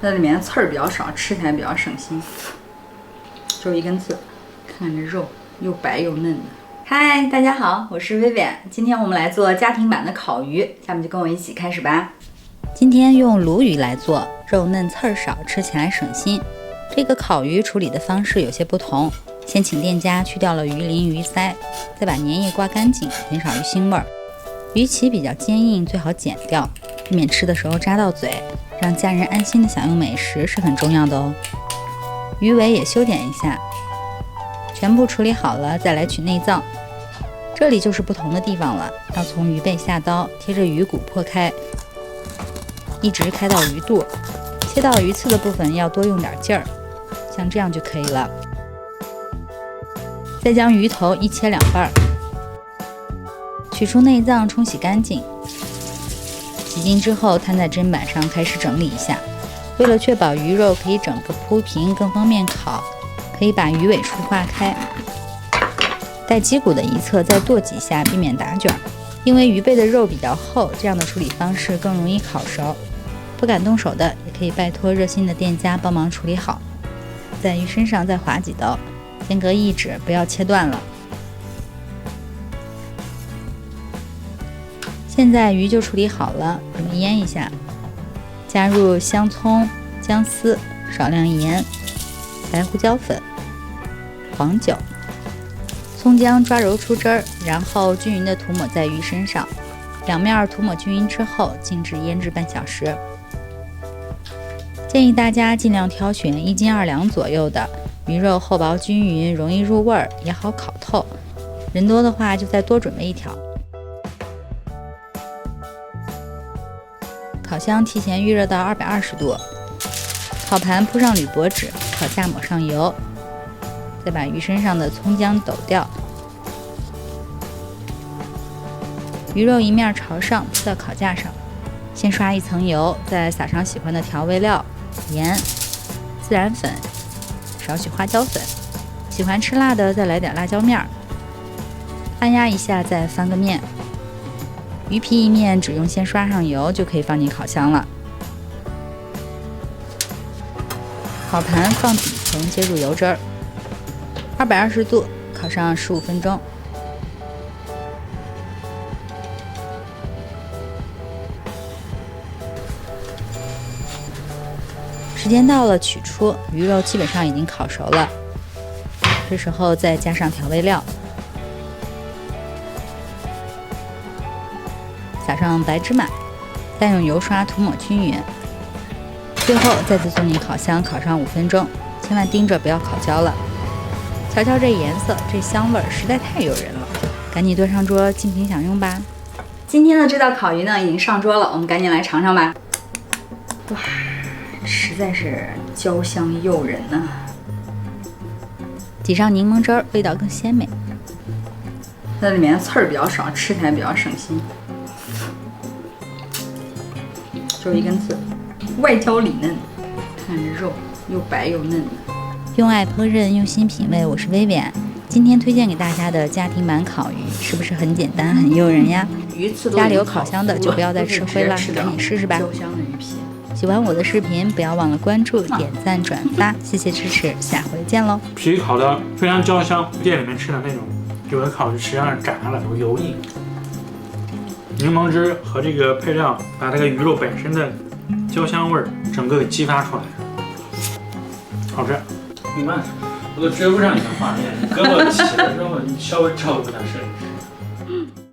它里面刺儿比较少，吃起来比较省心。就一根刺，看看这肉又白又嫩的。嗨，大家好，我是薇薇，今天我们来做家庭版的烤鱼，下面就跟我一起开始吧。今天用鲈鱼来做，肉嫩刺儿少，吃起来省心。这个烤鱼处理的方式有些不同，先请店家去掉了鱼鳞、鱼鳃，再把粘液刮干净，减少鱼腥味儿。鱼鳍比较坚硬，最好剪掉，避免吃的时候扎到嘴，让家人安心的享用美食是很重要的哦。鱼尾也修剪一下，全部处理好了再来取内脏。这里就是不同的地方了，要从鱼背下刀，贴着鱼骨破开，一直开到鱼肚，切到鱼刺的部分要多用点劲儿，像这样就可以了。再将鱼头一切两半，取出内脏，冲洗干净。洗净之后摊在砧板上开始整理一下。为了确保鱼肉可以整个铺平，更方便烤，可以把鱼尾处划开，带脊骨的一侧再剁几下，避免打卷。因为鱼背的肉比较厚，这样的处理方式更容易烤熟。不敢动手的也可以拜托热心的店家帮忙处理好。在鱼身上再划几刀，间隔1指，不要切断了。现在鱼就处理好了，准备腌一下。加入香葱、姜丝、少量盐、白胡椒粉、黄酒，葱姜抓揉出汁儿，然后均匀的涂抹在鱼身上，两面涂抹均匀之后静置腌制半小时。建议大家尽量挑选1斤2两左右的鱼肉，厚薄均匀，容易入味儿，也好烤透。人多的话就再多准备1条。烤箱提前预热到220度，烤盘铺上铝箔纸，烤架抹上油，再把鱼身上的葱姜抖掉。鱼肉一面朝上铺到烤架上，先刷1层油，再撒上喜欢的调味料，盐、孜然粉，少许花椒粉，喜欢吃辣的再来点辣椒面，按压一下再翻个面。鱼皮一面只用先刷上油就可以放进烤箱了。烤盘放底层，接入油汁儿，220度烤上15分钟。时间到了，取出，鱼肉基本上已经烤熟了。这时候再加上调味料，撒上白芝麻，再用油刷涂抹均匀，最后再次送进烤箱烤上5分钟，千万盯着不要烤焦了。瞧瞧这颜色，这香味儿实在太诱人了，赶紧端上桌尽情享用吧。今天的这道烤鱼呢已经上桌了，我们赶紧来尝尝吧。哇，实在是焦香诱人呐！挤上柠檬汁儿，味道更鲜美。它里面的刺儿比较少，吃起来比较省心。就一根刺，外焦里嫩，看着肉又白又嫩的。用爱烹饪，用心品味，我是薇薇。今天推荐给大家的家庭版烤鱼，是不是很简单、很诱人呀？家里有烤箱的就不要再吃灰了，赶紧试试吧。喜欢我的视频，不要忘了关注、点赞、转发，谢谢支持，下回见喽！皮烤的非常焦香，店里面吃的那种有的烤鱼实际上是炸了，有油腻。柠檬汁和这个配料把这个鱼肉本身的焦香味儿整个给激发出来，好吃。你慢，我都追不上你的画面，胳膊起来之后你稍微照顾一下身。